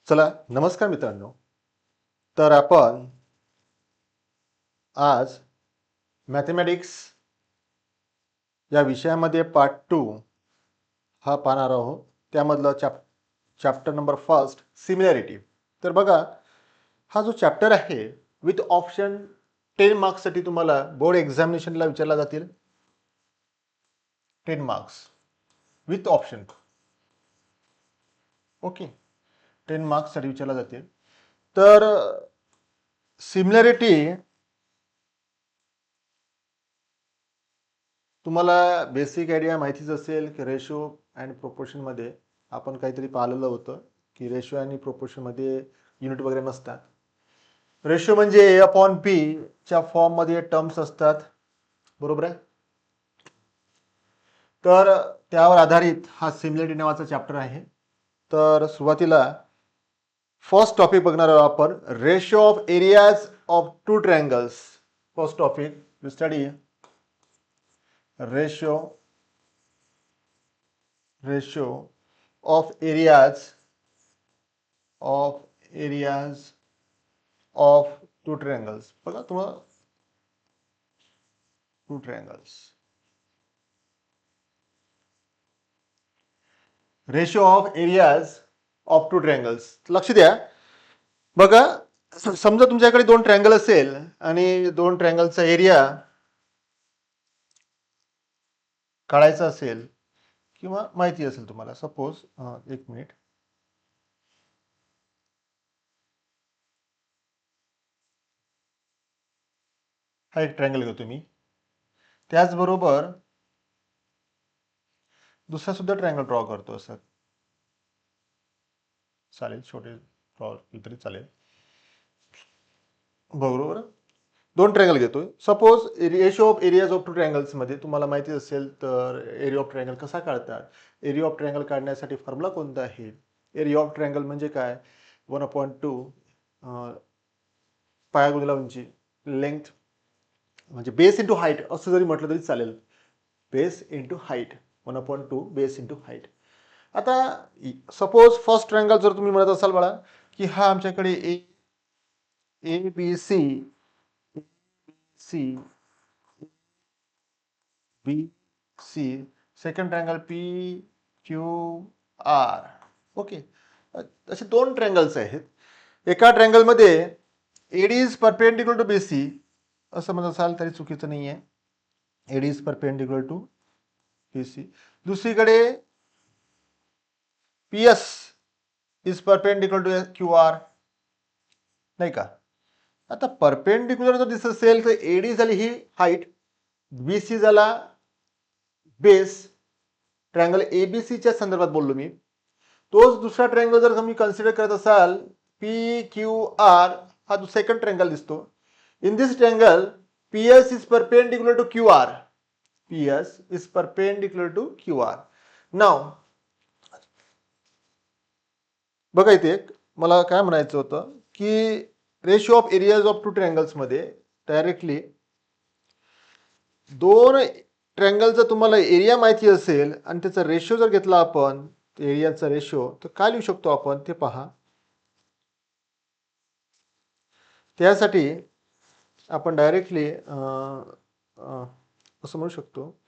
चला नमस्कार मित्रांनो. तर आपण आज मॅथमॅटिक्स या विषयामध्ये पार्ट 2 हा पाहणार आहोत. त्यामधलं चॅप्टर नंबर फर्स्ट सिमिलॅरिटी. तर बघा, हा जो चॅप्टर आहे विथ ऑप्शन 10 मार्क्ससाठी तुम्हाला बोर्ड एक्झामिनेशनला विचारला जातील. 10 मार्क्स विथ ऑप्शन. ओके, 10 मार्क्ससाठी विचारला जातील. तर सिमिलॅरिटी तुम्हाला बेसिक आयडिया माहितीच असेल की रेशो अँड प्रोपोर्शनमध्ये आपण काहीतरी पाहिलेलं होतं की रेशो आणि प्रोपोर्शनमध्ये युनिट वगैरे नसतात. रेशो म्हणजे ए अपॉन पी च्या फॉर्ममध्ये टर्म्स असतात, बरोबर आहे. तर त्यावर आधारित हा सिमिलॅरिटी नावाचा चॅप्टर आहे. तर सुरुवातीला फर्स्ट टॉपिक बघणार आहोत आपण, ratio of areas of two triangles. First topic we study ratio of areas of two triangles. बघा तुम्हाला two triangles. Ratio of areas of two triangles. लक्ष द्या. बघा, समजा तुमच्याकडे दोन ट्रायंगल असेल आणि दोन ट्रायंगलचा एरिया काढायचा असेल किंवा माहिती असेल तुम्हाला. सपोज एक मिनिट, हा एक ट्रायंगल घेतो मी. त्याचबरोबर दुसरा सुद्धा ट्रायंगल ड्रॉ करतो. असं चालेल, छोटे ड्रॉ तरी चालेल, बरोबर. दोन ट्रायंगल घेतोय. Suppose ratio of areas of two triangles मध्ये तुम्हाला माहिती असेल तर एरिया ऑफ ट्रायंगल कसा काढतात. एरिया ऑफ ट्रायंगल काढण्यासाठी फॉर्म्युला कोणता आहे. एरिया ऑफ ट्रायंगल म्हणजे काय, 1/2 पाया गुणिले उंची, लेंथ म्हणजे बेस इंटू हाईट असं जरी म्हटलं तरी चालेल. Base into height, 1/2 base into height. आता सपोज फर्स्ट ट्रायंगल जर तुम्ही म्हणत असाल बाळा की हा आमच्याकडे A B C B C, second triangle P Q R. Okay, असे दोन ट्रायंगल्स आहेत. एका ट्रायंगलमध्ये AD is perpendicular to B C असं म्हणत असाल तरी चुकीचं नाही आहे. AD is perpendicular to B C. दुसरीकडे P S is perpendicular to Q R, नाही का. आता परपेंडिक्युलर जर दिसत असेल तर एडी झाली ही हाईट, बी सी झाला बेस. ट्रायंगल एबीसीच्या संदर्भात बोललो मी. तोच दुसरा ट्रायंगल जर तुम्ही कन्सिडर करत असाल, पी क्यू आर हा सेकंड ट्रायंगल दिसतो. In this triangle P S is perpendicular to Q R. P S is perpendicular to Q R. नाव बघा, इथे मला काय म्हणायचं होतं की ratio of areas of two triangles मध्ये डायरेक्टली दोन ट्रायंगलचा तुम्हाला एरिया माहिती असेल आणि त्याचा रेशो जर घेतला आपण, एरियाचा रेशो, तर काय लिहू शकतो आपण ते पहा. त्यासाठी आपण डायरेक्टली असं म्हणू शकतो,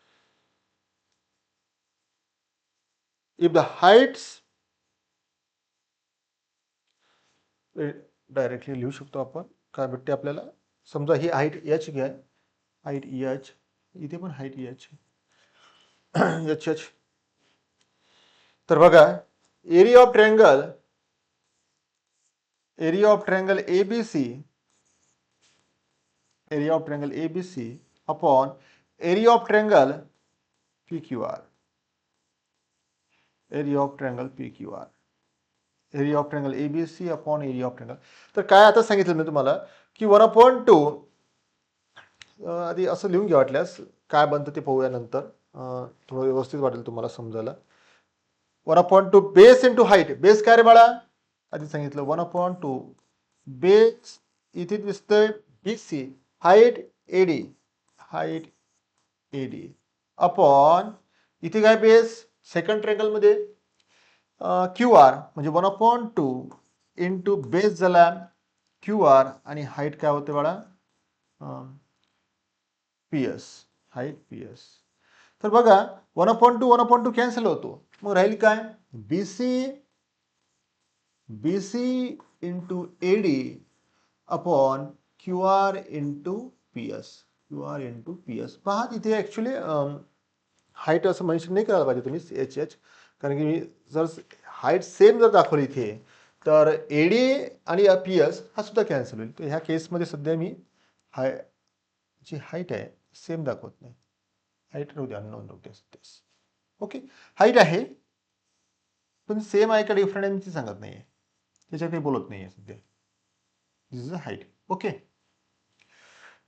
इफ द हाईट्स, डायरेक्टली लिहू शकतो आपण. काय भेटते आपल्याला, समजा ही हाईट एच घ्या, हाईट एच, इथे पण हाईट एच एच एच. तर बघा, area of triangle ABC, area of triangle ABC upon area of triangle P Q R. Area of triangle P Q R, area of triangle ABC upon area of triangle. तर काय आता सांगितलं मी तुम्हाला की 1/2, आधी असं लिहून घ्या वाटल्यास, काय बनतं ते पाहूया नंतर, थोडं व्यवस्थित वाटेल तुम्हाला समजायला. 1/2 बेस इंटू हाईट. बेस काय रे बाळा, आधी सांगितलं 1/2 बेस, इथे दिसतंय B C, height AD, height AD upon इथे काय बेस सेकंड ट्रायंगल मध्ये क्यू आर म्हणजे 1/2 इंटू बेस झाला QR आणि हाईट काय होते बाळा PS, हाईट PS. तर बघा 1/2 कॅन्सल होतो, मग राहील काय BC into AD upon QR into PS. पहा तिथे ऍक्च्युली हाईट असं मेन्शन नाही करायला पाहिजे तुम्ही HH, कारण की मी जर हाईट सेम जर दाखवली इथे तर AD आणि PS हा सुद्धा कॅन्सल होईल. तर ह्या केसमध्ये सध्या मी जी हाईट आहे सेम दाखवत नाही, हाईट राहू द्या, अननोन राहू द्या. ओके, हाईट आहे पण सेम आहे का डिफरंट आहे मी सांगत नाहीये, त्याच्यात काही बोलत नाहीये सध्या. दिस इज अ हाईट. ओके,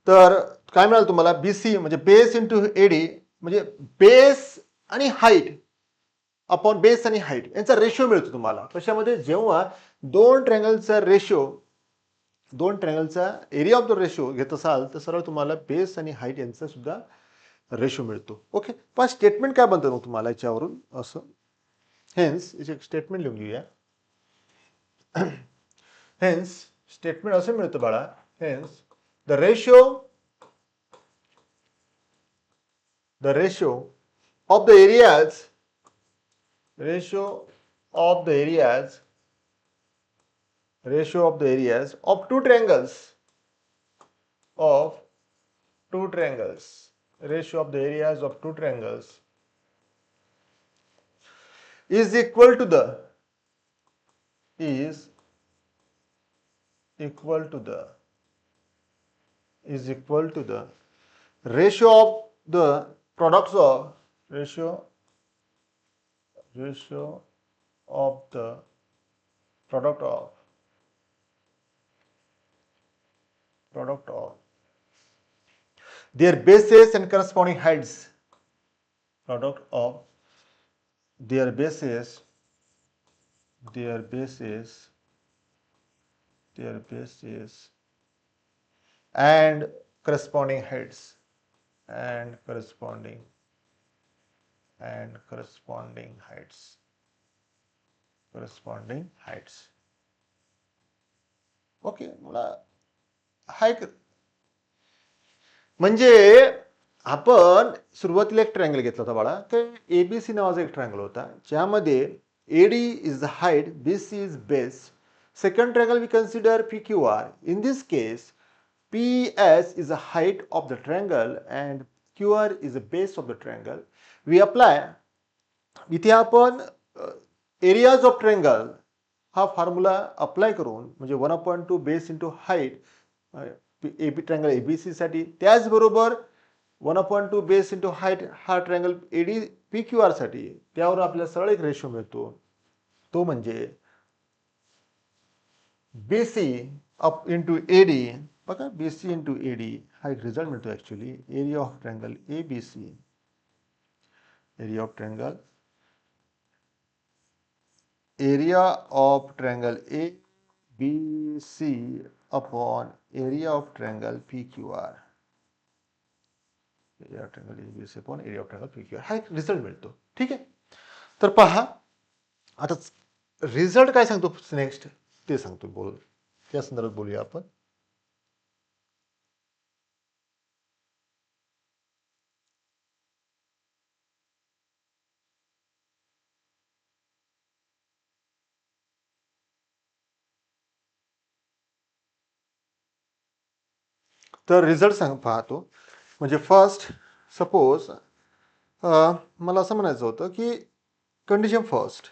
तर काय मिळालं तुम्हाला BC म्हणजे बेस इंटू AD म्हणजे बेस आणि हाईट अपॉन बेस आणि हाईट यांचा रेशो मिळतो तुम्हाला. कशामध्ये जेव्हा दोन ट्रँगलचा एरिया ऑफ द रेशो घेत असाल तर सरळ तुम्हाला बेस आणि हाईट यांचा सुद्धा रेशो मिळतो. ओके, पण स्टेटमेंट काय बनतं मग तुम्हाला याच्यावरून असं, हेन्स याचे स्टेटमेंट लिहून घेऊया. हेन्स स्टेटमेंट असं मिळतं बाळा, hence the ratio of the areas of two triangles is equal to the ratio of the products of product of their bases and corresponding heights. Product of their bases and corresponding heights. Okay, मला हाय म्हणजे आपण सुरुवातीला एक triangle घेतला होता बाळा, की ABC नावाचा एक ट्रायंगल होता ज्यामध्ये AD is the height, BC is base. Second triangle we consider PQR. In this case PS is the height of the triangle and QR is the base of the triangle. We apply, इथे आपण areas of triangle हा formula apply करून म्हणजे 1/2 base into height triangle ABC साठी, त्याचबरोबर 1/2 base into height हा triangle AD PQR साठी, त्यावर आपल्याला सरळ एक रेशो मिळतो, तो म्हणजे BC अप इंटू AD. बघा BC इंटू AD हा एक रिझल्ट मिळतो actually. Area of triangle ABC upon area of triangle PQR. हा एक रिझल्ट मिळतो. ठीक आहे, तर पहा आता रिझल्ट काय सांगतो नेक्स्ट ते सांगतो, बोल त्या संदर्भात बोलूया आपण. तर रिझल्ट पाहतो. म्हणजे फर्स्ट सपोज मला असं म्हणायचं होतं की condition first,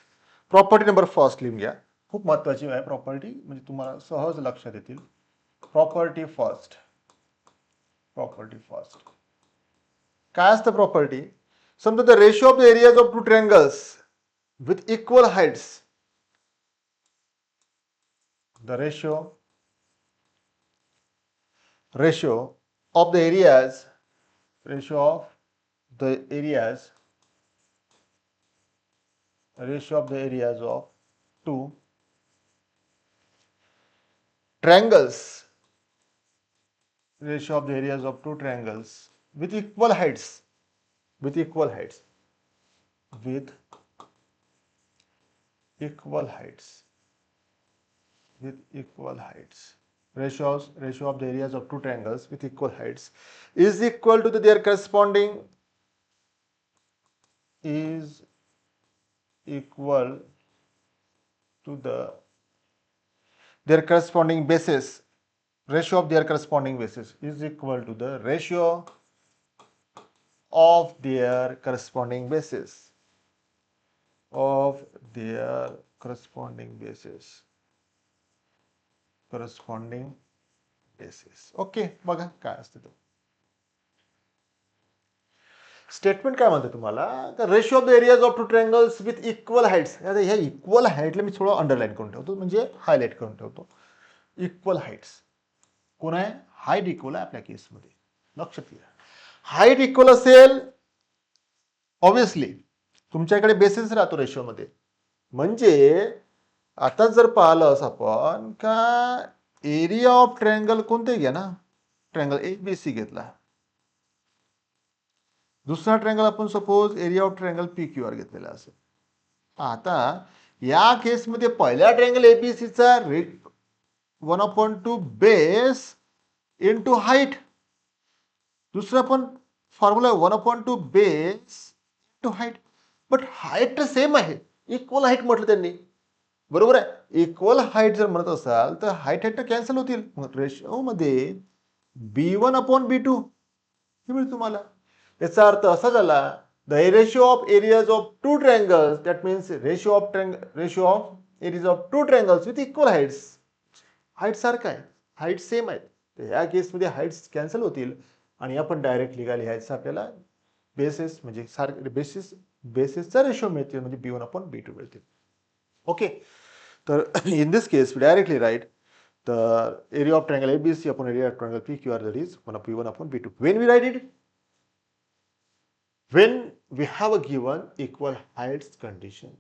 property number first लिहून घ्या. खूप महत्वाची आहे प्रॉपर्टी, म्हणजे तुम्हाला सहज लक्षात येतील. प्रॉपर्टी फर्स्ट काय असतं प्रॉपर्टी? समजा the ratio of the areas of two triangles with equal Heights, the ratio of the areas of two triangles with equal heights with equal heights. Ratio of the areas of two triangles with equal heights is equal to their corresponding is equal to their corresponding bases. Ratio of their corresponding bases is equal to the ratio of their corresponding bases of their corresponding bases. Okay, बघा काय असतं ते statement. काय म्हणते तुम्हाला, ratio of the areas of two triangles with equal heights. ह्या equal हाईटला मी थोडं underline करून ठेवतो, म्हणजे हायलाईट करून ठेवतो. इक्वल हाईट्स कोण आहे, हाईट इक्वल आहे आपल्या केसमध्ये. लक्षात घ्या, हाईट इक्वल असेल ऑब्विसली तुमच्याकडे बेसिस राहतो रेशोमध्ये. म्हणजे आता जर पाहिलं असं आपण का एरिया ऑफ ट्रायंगल कोणते घ्या ना, ट्रायंगल ABC घेतला. दुसरा ट्रायंगल आपण suppose area of triangle PQR घेतलेला असेल. आता या केसमध्ये पहिल्या ट्रायंगल ABCचा 1/2 बेस इंटू हाईट. दुसरा पण formula 1/2 base into height. But height तर सेम आहे, इक्वल हाईट म्हटलं त्यांनी, बरोबर आहे. इक्वल हाईट जर म्हणत असाल तर हाईट हाईट कॅन्सल होतील. रेशो मध्ये B1/B2 हे मिळेल तुम्हाला. याचा अर्थ असा झाला, the ratio of areas of two triangles, that means ratio of areas of two triangles with equal heights. Height सारखा आहे, हाईट सेम आहेत. तर ह्या केसमध्ये हाईट्स कॅन्सल होतील आणि आपण डायरेक्टली काय लिहायचं, आपल्याला बेसिस म्हणजे सारखे बेसिसचा रेशो मिळतील, म्हणजे B1/B2 मिळतील. ओके, तर in this case directly write the area of triangle ABC upon area of triangle PQR, that is 1/B1/B2. When we write it, when we have a given equal heights condition,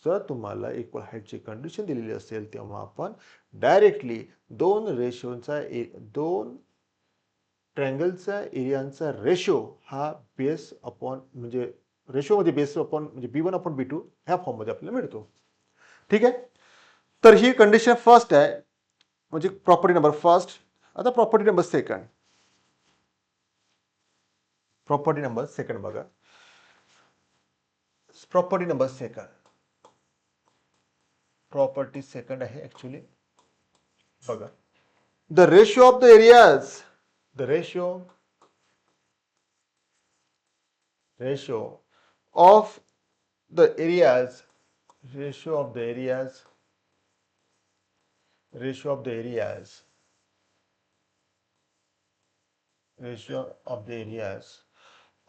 जर तुम्हाला equal हाईटची condition दिलेली असेल तेव्हा आपण directly दोन ट्रायंगलचा एरियांचा ratio हा base upon म्हणजे ratio मध्ये बेस अपॉन म्हणजे B1/B2 ह्या फॉर्म मध्ये आपल्याला मिळतो. ठीक आहे, तर ही कंडिशन फर्स्ट आहे, म्हणजे प्रॉपर्टी नंबर फर्स्ट. आता property number second. Property number second बघा. Property number second, property second आहे ऍक्च्युली. बघा, the ratio of the areas, the ratio of the areas, ratio of the areas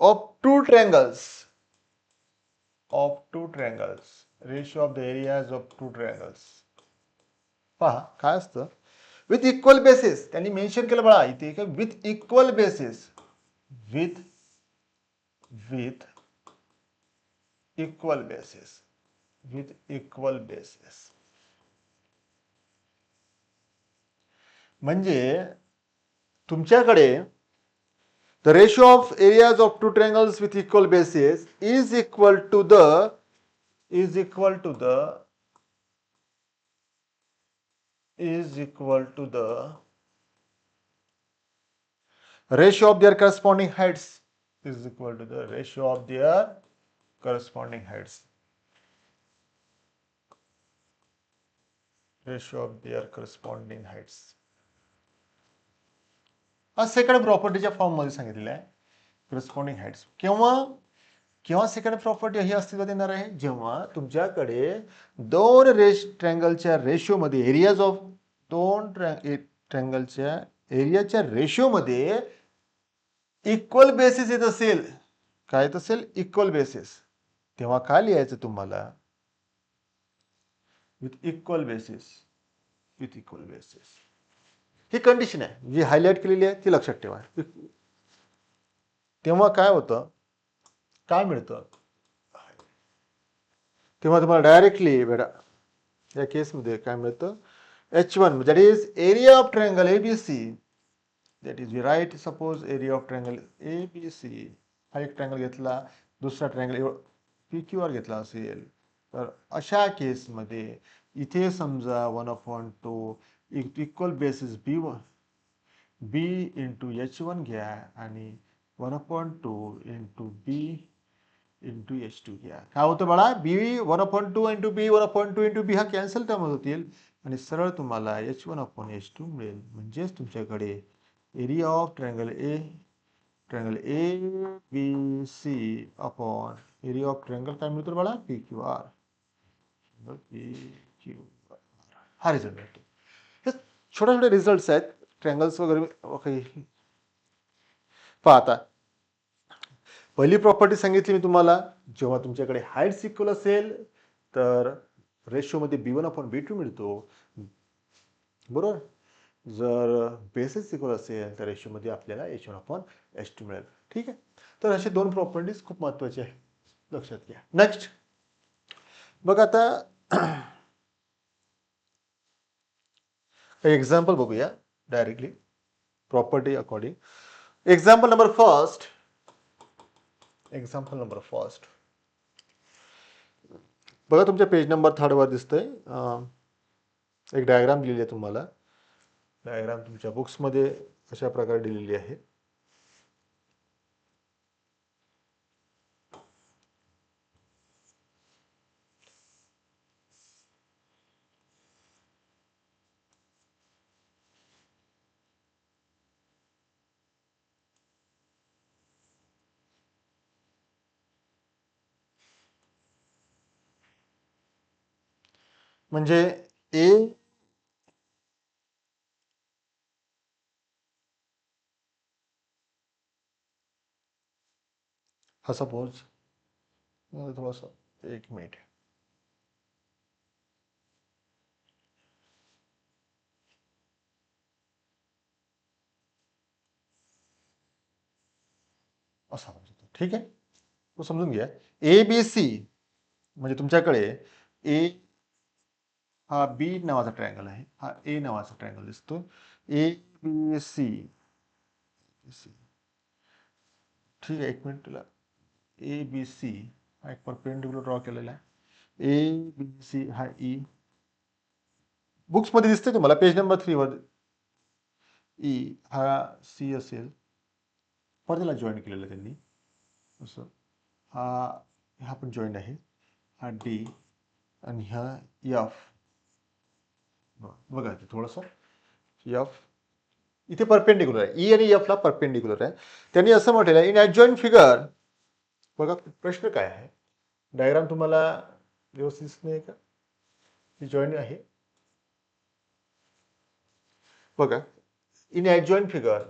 of two triangles, ratio of the areas of two triangles. पहा काय असतं, with equal basis. त्यांनी mention केलं बघा इथे का with equal basis, with equal basis. म्हणजे तुमच्याकडे the ratio of areas of two triangles with equal bases is equal to the ratio of their corresponding heights, is equal to the ratio of their corresponding heights. Second प्रॉपर्टीच्या form मध्ये सांगितलेलं आहे corresponding heights. केव्हा second property ही अस्तित्वात येणार आहे, जेव्हा तुमच्याकडे दोन ट्रायंगलच्या रेशिओमध्ये एरियाज ऑफ दोन ट्रायंगलच्या एरियाच्या रेशिओमध्ये इक्वल बेसिस येत असेल. काय येत असेल, इक्वल बेसिस. तेव्हा काय लिहायचं तुम्हाला, with equal basis. He condition आहे जी हायलाइट केलेली आहे, ती लक्षात ठेवा. तेव्हा काय होतं, काय मिळतं, तेव्हा तुम्हाला डायरेक्टली बेटा या केसमध्ये काय मिळतं, H1 that is area of triangle ABC. That is we write suppose area of triangle ABC. हा एक ट्रायंगल घेतला, दुसरा ट्रायंगल PQR घेतला असेल. तर अशा केसमध्ये इथे समजा 1/2 इक्वल बेसिस बी इंटू H1 घ्या आणि 1/2 इंटू बी इंटू H2 घ्या. काय होतं बाळा, बी 1/2 इंटू बी 1/2 इंटू बी हा कॅन्सल टर्म होतील आणि सरळ तुम्हाला H1/H2 मिळेल. म्हणजेच तुमच्याकडे area of triangle A B C upon area of triangle काय मिळतो बाळा, पी क्यू आर. हा रिझल्ट मिळतो. हे छोटे छोटे रिझल्ट आहेत, ट्रायंगल्स वगैरे काही. पहा आता, पहिली प्रॉपर्टी सांगितली मी तुम्हाला, जेव्हा तुमच्याकडे हाईट्स इक्वल असेल तर रेशोमध्ये B1/B2 मिळतो, बरोबर. जर बेसिस इक्वल असेल तर रेशोमध्ये आपल्याला H1/H2 मिळेल. ठीक आहे. तर असे दोन प्रॉपर्टीज खूप महत्वाचे आहे, लक्षात घ्या. नेक्स्ट बघ आता एक्झाम्पल बघूया directly property according. Example number first बघा, तुमच्या पेज नंबर 3 वर दिसतंय. एक डायग्राम दिलेली आहे तुम्हाला. डायग्राम तुमच्या बुक्समध्ये अशा प्रकारे दिलेली आहे. म्हणजे ए हा सपोज थोडासा, एक मिनिट, असा ठीक आहे, तो समजून घ्या. ए बी सी म्हणजे तुमच्याकडे ए हा बी नावाचा ट्रायंगल आहे, हा ए नावाचा ट्रायंगल दिसतो. ए बी सी, ठीक आहे. एक मिनिट, तुला ए बी सी हा एक परपेंडिक्युलर ड्रॉ केलेला आहे. ए बी सी हा ई बुक्स मध्ये दिसते तुम्हाला, पेज नंबर 3 वर. ई हा सी असेल, पर त्याला जॉईन केलेलं त्यांनी असं. हा पण जॉईंट आहे, हा डी आणि हा एफ. बघा ते थोडंसं, एफ इथे परपेंडिक्युलर आहे, ई आणि एफ ला परपेंडिक्युलर आहे. त्यांनी असं म्हटलेलं आहे इन ॲडजॉइंट फिगर. बघा प्रश्न काय आहे, डायग्राम तुम्हाला व्यवस्थित नाही का, जॉईंट आहे बघा. इन ॲडजॉइंट फिगर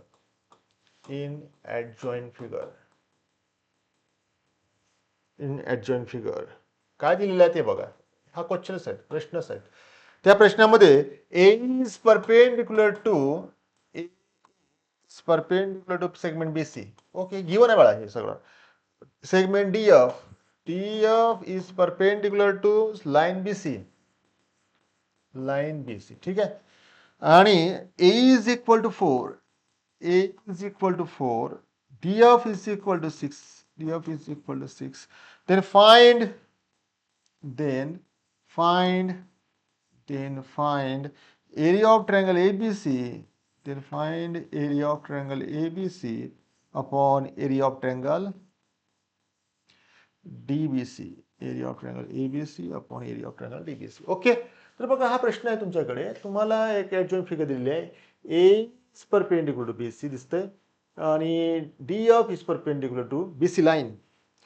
काय दिलेलं आहे ते बघा. हा क्वेश्चनच आहे, प्रश्नच आहे. त्या प्रश्नामध्ये A is perpendicular to segment B C. Okay, given आहे बाळा हे सगळं. Segment D F is perpendicular to line B C, ठीक आहे. आणि A is equal to 4, DF is equal to 6, then find area of triangle ABC, upon area of triangle DBC, okay. तर बघा हा प्रश्न आहे तुमच्याकडे, तुम्हाला एक ॲडजॉइंट फिगर दिलेली आहे. ए परपेंडिक्युलर टू बीसी दिसतंय आणि D F is perpendicular to BC line,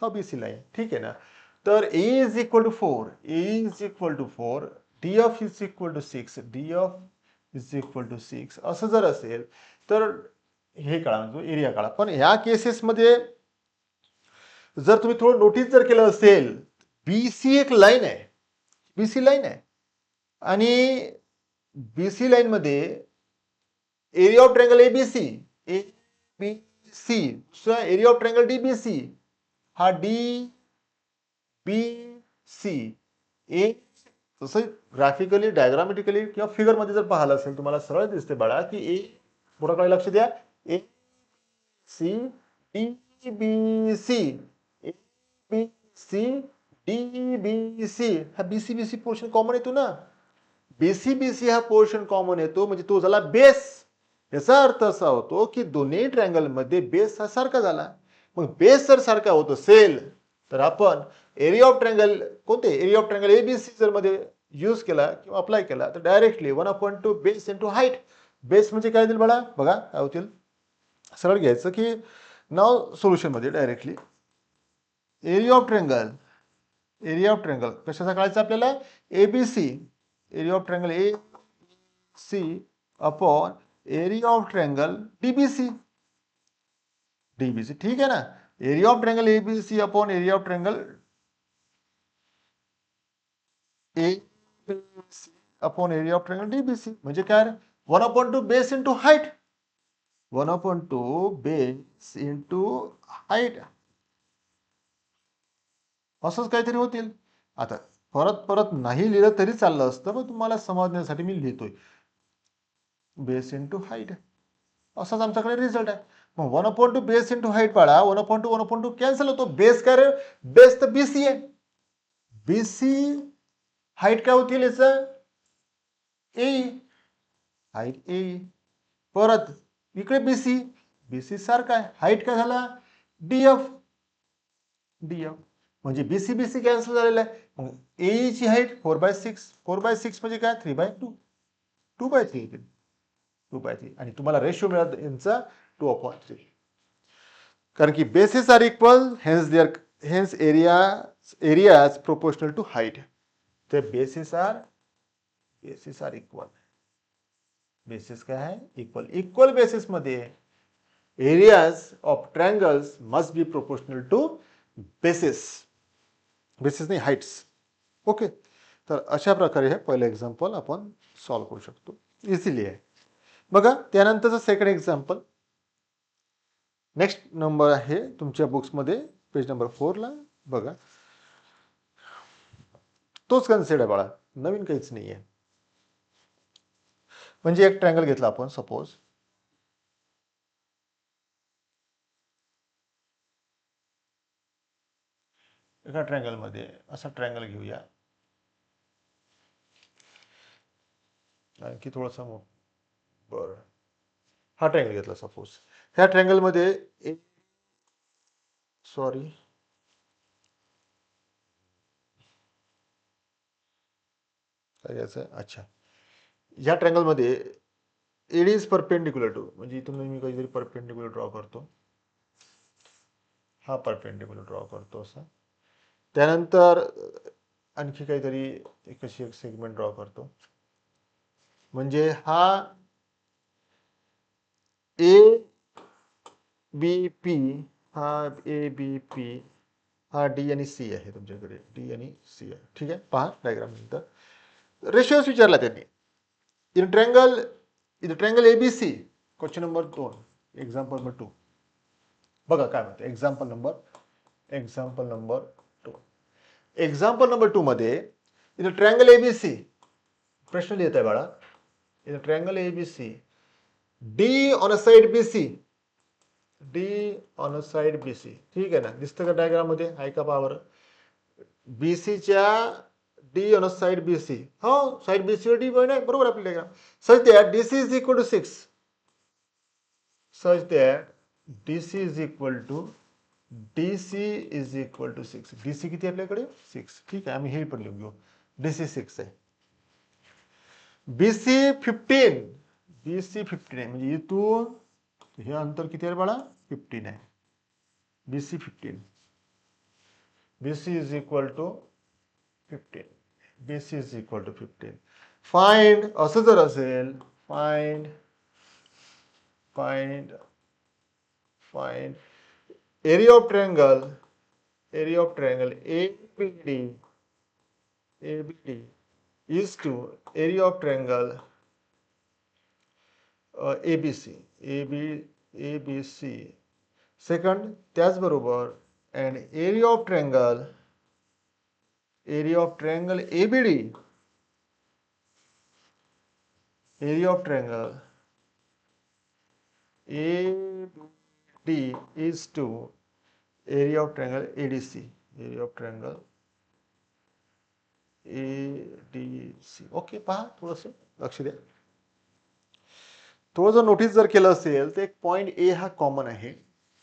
हा बीसी लाईन, ठीक आहे ना. तर A is equal to 4, D F is equal to 6, असं जर असेल तर हे काढा, म्हणजे एरिया काढा. पण ह्या केसेसमध्ये जर तुम्ही थोडं नोटीस जर केलं असेल, बीसी एक लाईन आहे, आणि बीसी लाईन मध्ये area of triangle ABC, area of triangle DBC, हा डी बी सी ए. तसं ग्राफिकली, डायग्रामेटिकली किंवा फिगर मध्ये जर पाहिलं असेल, तुम्हाला सरळ दिसते बाळा की ए मोठा काय, लक्ष द्या, A C D B C, DBC हा BCBC पोर्शन कॉमन येतो ना. BCBC हा पोर्शन कॉमन येतो म्हणजे तो झाला बेस. याचा अर्थ असा होतो की दोन्ही ट्रायंगल मध्ये बेस हा सारखा झाला. मग बेस जर सारखा होत असेल तर आपण एरिया ऑफ ट्रायंगल कोणते एरिया ऑफ ट्रायंगल ABC जर मध्ये यूज केला किंवा अप्लाय केला तर directly 1/2 base into height. Base म्हणजे काय दिल बाळा बघा काय होतील. सरळ घ्यायचं की नाव सोल्युशन मध्ये डायरेक्टली एरिया ऑफ ट्रायंगल कशाचा काढायचा आपल्याला ABC area of triangle AC upon area of triangle DBC ठीक आहे ना. Area of triangle ABC upon area of triangle ABC upon area of triangle DBC म्हणजे काय 1/2 base into height 1/2 base into height असंच काहीतरी होतील. आता परत परत नाही लिहिलं तरी चाललं असतं पण तुम्हाला समजण्यासाठी मी लिहितोय बेस इंटू हाईट असाच आमच्याकडे रिझल्ट आहे. मग 1/2 बेस इंटू हाईट पाळा 1/2 कॅन्सल होतो. बेस काय रे बेस तर BC आहे. BC हाईट काय होतील याचं ए हाईट ए परत इकडे BC सारखा आहे. हाईट काय झाला DF म्हणजे BC कॅन्सल झालेला आहे. मग ए ची हाईट 4/6 म्हणजे काय 3/2 2/3 आणि तुम्हाला रेशो मिळाला यांचा 2/3 कारण की bases are equal hence areas proportional to height. ते बेसिस आर इक्वल बेसिस काय आहे इक्वल बेसिस मध्ये areas of triangles must be proportional to bases नाही हाईट्स. ओके तर अशा प्रकारे हे पहिलं एक्झाम्पल आपण सॉल्व्ह करू शकतो इझिली आहे. बघा त्यानंतरचं सेकंड एक्झाम्पल नेक्स्ट नंबर आहे तुमच्या बुक्समध्ये पेज नंबर 4 ला बघा. तोच कन्सेप्ट आहे बाळा नवीन काहीच नाही आहे. म्हणजे एक ट्रायंगल घेतला आपण सपोज एका ट्रायंगल मध्ये असा ट्रायंगल घेऊया आणखी थोडासा बरं हा ट्रायंगल घेतला सपोज. ह्या ट्रायंगल मध्ये सॉरी काय घ्यायचं अच्छा या ट्रायंगल मध्ये एडी इज परपेंडिक्युलर टू म्हणजे इथून मी काहीतरी परपेंडिक्युलर ड्रॉ करतो. हा परपेंडिक्युलर ड्रॉ करतो असा. त्यानंतर आणखी काहीतरी कशी एक सेगमेंट ड्रॉ करतो म्हणजे हा ABP हा ABP हा D आणि C आहे तुमच्याकडे D आणि C आहे. ठीक आहे पहा डायग्राम नंतर रेशिओज विचारला त्यांनी. In triangle ABC question number 2 example number 2 बघा काय म्हणते एक्झाम्पल नंबर 2 एक्झाम्पल नंबर 2 मध्ये इन ट्रायंगल ABC प्रश्न लिहित आहे बाळा. In triangle ABC D on a side BC ठीक आहे ना दिसतं का डायग्राम मध्ये आहे का पावर BC च्या D on a side BC हो साइड BC वर D आहे बरोबर आपली diagram. Such that DC is equal to 6 such that DC is equal to 6 DC किती आपल्याकडे 6 ठीक आहे आम्ही हे पण लिहून घेऊ DC 6 आहे. BC 15 आहे म्हणजे इथून हे अंतर किती आहे बाळा 15 आहे. BC 15 BC is equal to 15 BC is equal to 15 find असं जर असेल find area of triangle ABD is to area of triangle ABC second त्याचबरोबर and area of triangle ABD ABD is to area of triangle ADC D C. Okay, पहा थोडस लक्ष द्या. तो जर नोटीस जर केलं असेल तर एक पॉईंट ए हा कॉमन आहे,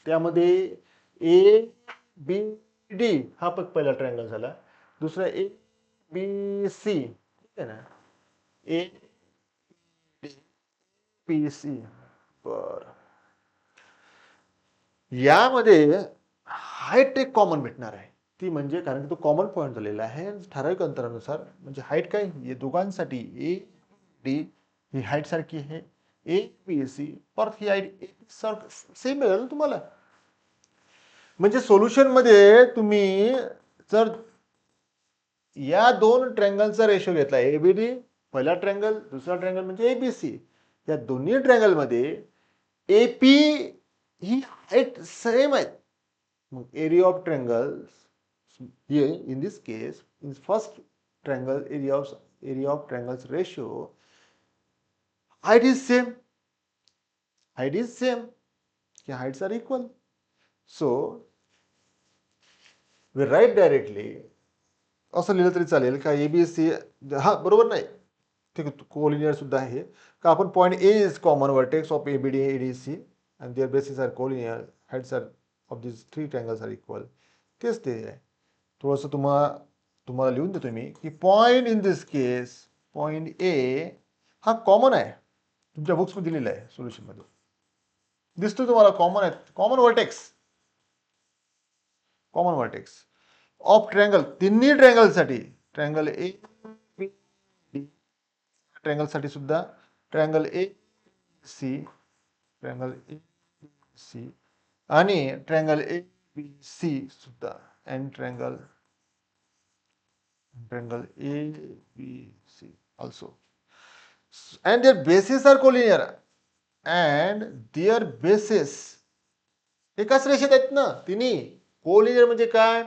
त्यामध्ये ए बी डी हा पहिला ट्रायंगल झाला, दुसरा ए बी सी, ठीक आहे ना, ए डी बी सी. बर, यामध्ये हाईट एक कॉमन भेटणार आहे, ती म्हणजे कारण की तो कॉमन पॉईंट झालेला आहे ठराविक अंतरानुसार, म्हणजे हाईट काय या दोघांसाठी ए डी ही हाईट सारखी आहे, ए बी सी परत ही हाईट सेम मिळेल तुम्हाला. म्हणजे सोल्युशन मध्ये तुम्ही जर या दोन ट्रँगलचा रेशो घेतला, एबीडी पहिला ट्रँगल, दुसरा ट्रँगल म्हणजे एबीसी, या दोन्ही ट्रँगल मध्ये एपी ही हाईट सेम आहे. मग area of triangles here in this case, in first triangle area of triangles ratio, height is same, heights are equal. So we write directly, असं लिहिलं तरी चालेल का एबीसी, हा बरोबर नाही, ठीक आहे, कोलिनियर सुद्धा आहे का, आपण point A is common vertex of ABD ADC and their bases are collinear, heights are of this three triangles are equal. तेच ते आहे. थोडंसं तुम्हाला लिहून देतो मी की point in this case, point A हा कॉमन आहे, तुमच्या बुक्समध्ये दिलेला आहे, सोल्युशनमध्ये दिसतो तुम्हाला, कॉमन आहे, कॉमन वर्टेक्स ऑफ ट्रँगल, तिन्ही ट्रँगलसाठी, ट्रँगल ए बी डी, ट्रँगलसाठी सुद्धा triangle A C, triangle A C आणि ट्रँगल ए बी सी सुद्धा, and triangle A, B, C also. And their bases are collinear. And their bases एकाच रेषेत आहेत ना तिन्ही. कोलिनियर म्हणजे काय?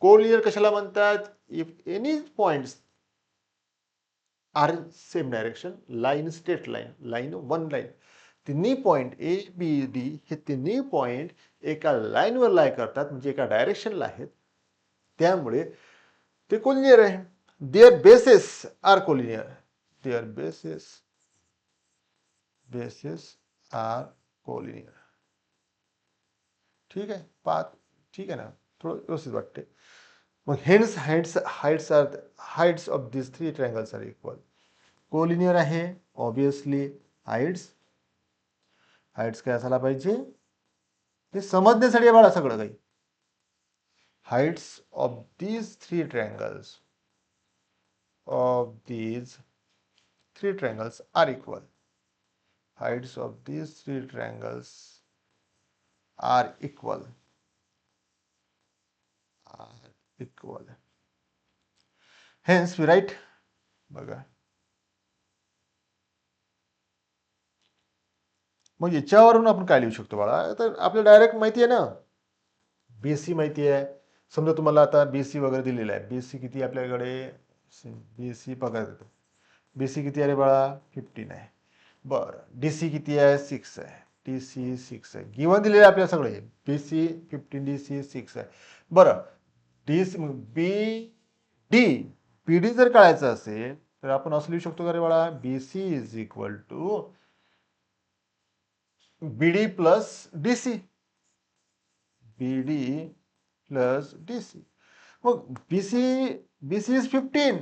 कोलिनियर कशाला म्हणतात? If any points are same direction, line straight line one line, तिन्ही पॉइंट ए बी डी हे तिन्ही पॉइंट एका लाईनवर लाय करतात, म्हणजे एका डायरेक्शनला आहेत, त्यामुळे ते कोलिनियर आहे. Their bases are collinear, their bases are collinear. ठीक आहे, ठीक आहे ना, थोडं व्यवस्थित वाटते. मग hence heights of this three triangles are equal. Collinear आहे, ऑब्विसली हाईट्स काय असायला पाहिजे हे समजण्यासाठी बाळा सगळं काही. heights of these three triangles are equal. Heights of these three triangles are equal. Hence we write, बघा, मग याच्यावरून आपण काय लिहू शकतो बाळा, तर आपल्याला डायरेक्ट माहिती आहे ना, बीसी माहिती आहे. समजा तुम्हाला आता बीसी वगैरे दिलेला आहे, बीसी किती आपल्याकडे, बीसी बघा, बीसी किती आहे बाळा, 15 आहे. बरं, डीसी किती आहे, 6 आहे, डीसी 6 आहे, गिवन दिलेले आपल्याला सगळे, बीसी 15, डीसी 6 आहे. बरं, डीसी बी डी, पीडी जर काढायचं असेल तर आपण असं लिहू शकतो का रे बाळा, BC is equal to BD plus DC, BD plus DC. मग बीसी इज 15,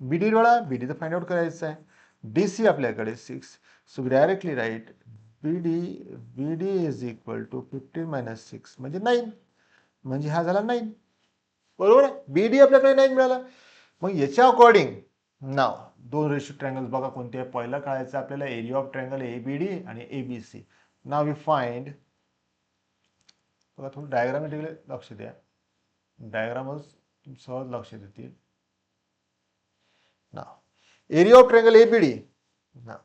बीडी बाळा, बीडी तर फाइंड आउट करायचं आहे, डीसी आपल्याकडे 6, so directly write BD is equal to 15 minus 6 म्हणजे 9, म्हणजे हा झाला 9, बरोबर आहे. बीडी आपल्याकडे 9 मिळाला. मग याच्या अकॉर्डिंग नाव दोन रेशो ट्रँगल्स बघा कोणते, पहिला काढायचं आपल्याला एरिया ऑफ ट्रँगल एबीडी आणि एबीसी. नाव वी फाइंड, बघा थोडं डायग्रामॅटिकली लक्ष द्या, डायग्रामच सहज लक्ष देतील. Now area of triangle ABD, now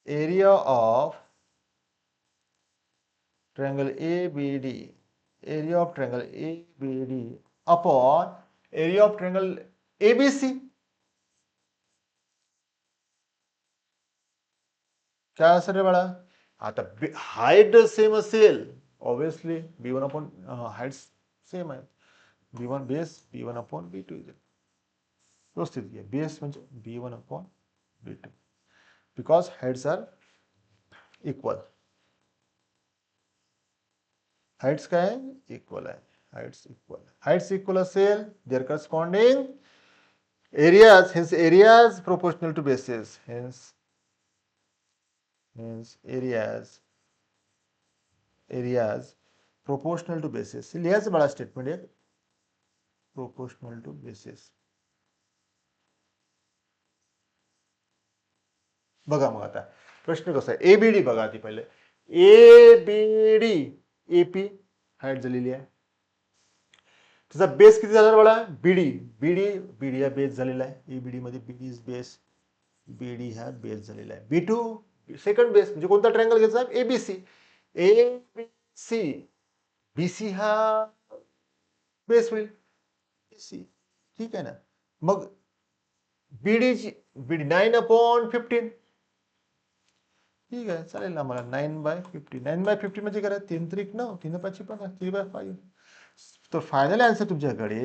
area of triangle ABD, area of triangle ABD upon area of triangle ABC. काय असेल रे बाळा, आता हाईट सेम असेल, obviously B1 upon height same आहे, B1 base B1 upon B2 is व्यवस्थित घ्या. Base म्हणजे B1 upon B2 because heights are equal. Heights काय आहे? इक्वल आहे. हाइट्स इक्वल असेल their corresponding areas, hence areas proportional to bases, hence areas proportional to bases. लिहायचं बळा statement एक proportional to bases. बघा मग आता प्रश्न कसा आहे. एबीडी बघा आधी पहिले. एबीडी एपी हाईट झालेली आहे. त्याचा बेस किती झाला बळा? बीडी. बीडी हा बेस झालेला आहे. एबीडी मध्ये बीडी इज बेस. बीडी हा बेस झालेला आहे. बी2 सेकंड बेस म्हणजे कोणता ट्रायंगल घ्यायचा? एबीसी. एबीसी बीसी हा बेस होईल. बीसी ठीक आहे ना. मग बीडी 9/15 ठीक आहे चालेल ना मला. 9/50 9/50 म्हणजे काय? 3 त्रिक 9 3 5 15 3/5. तर फायनल आन्सर तुमच्याकडे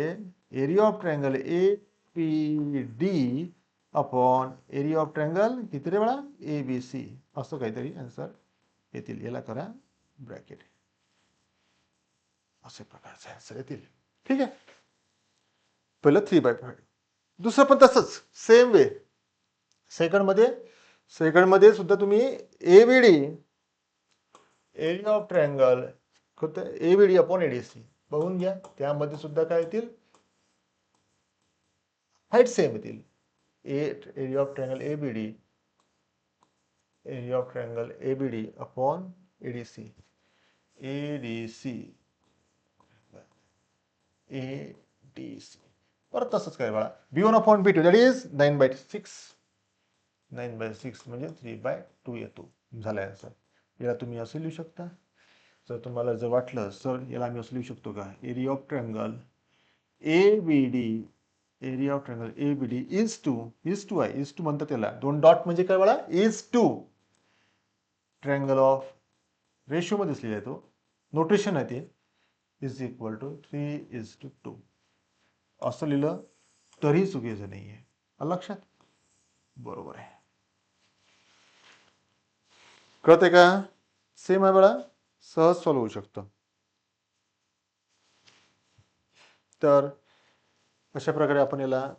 area of triangle A P D upon area of triangle किती रे बाळा? ए बी सी असं काहीतरी आन्सर येतील. याला करा ब्रॅकेट. असे प्रकारचे आन्सर येतील. ठीक आहे. पहिलं 3/5. दुसरं पण तसंच सेम वे. सेकंड मध्ये सुद्धा तुम्ही ABD area of triangle ABD upon ADC बघून घ्या. त्यामध्ये सुद्धा काय येतील? हाईट सेम येतील. Area of triangle ABD upon ADC परत तसंच काय बाळा. B1 upon B2 that is 9/6 म्हणजे 3/2 येतो. झाला आन्सर. याला तुम्ही असं लिहू शकता. जर तुम्हाला जर वाटलं सर याला आम्ही असं लिहू शकतो का? Area of triangle ABD is two आहे. इज टू म्हणतात त्याला. 2 डॉट म्हणजे काय बाळा? Is two triangle of ratio मध्ये लिहिला आहे तो. नोटेशन आहे ते. इज इक्वल टू 3:2 असं लिहिलं तरी चुकीचं नाहीये. लक्षात? बरोबर आहे. कळतंय का? सेम आहे बाळा. सहज सॉल्व्ह होऊ शकतं. तर अशा प्रकारे आपण याला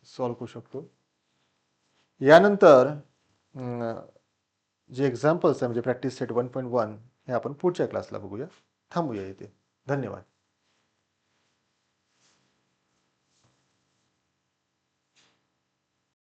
सॉल्व्ह करू शकतो. यानंतर जे एक्झाम्पल्स आहे म्हणजे प्रॅक्टिस सेट 1.1 हे आपण पुढच्या क्लासला बघूया. थांबूया इथे. धन्यवाद.